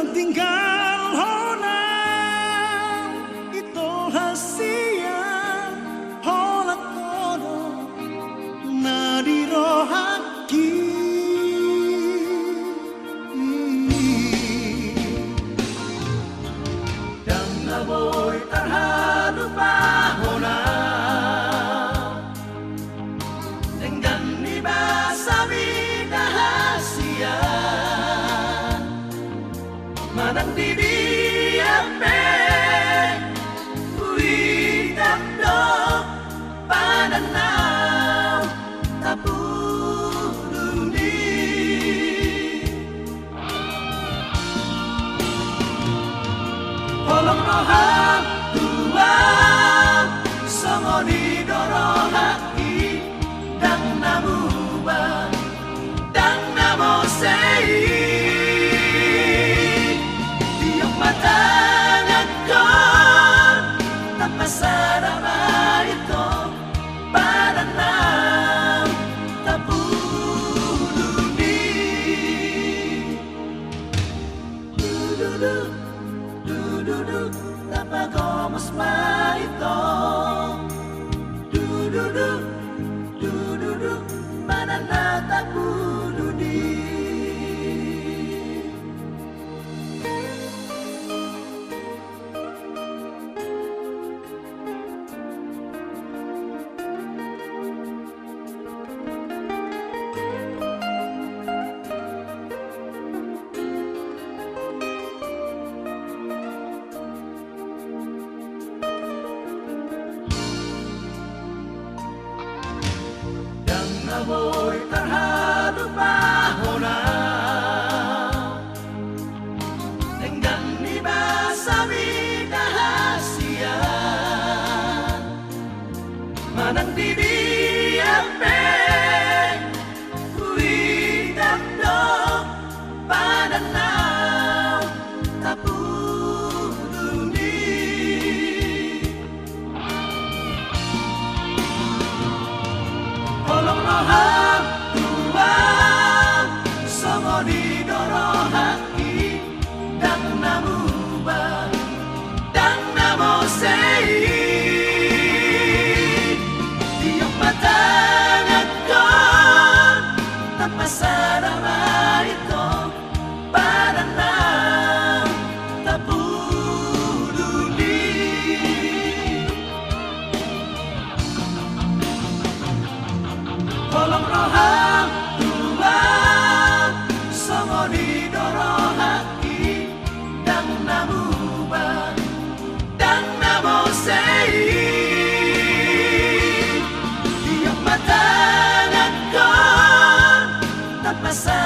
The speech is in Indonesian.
tinggal hona ito hasia hola kono nadirohaki dan naboy terhadu pahona dengan nibasabi dahasia manang didi ape uitap do pananaw tapuluni holong roham tua songoni dorohaki dang namuba dang namosei Sarama ito pananaw tapuluni Dududu, dududu tapagomos ma ito Dududu, dududu pananaw tapuluni Naboy terhadu pahona dengan nibasabi dahasia manang didi ape uitap do pananaw tapuluni holong roham tua songoni dorohaki dang namuba dang namosei tiap matang akon tapasarama ito pananaw tapuluni holong roham tua songoni dorohaki dang namuba dang namosei tiap matang akon tapasa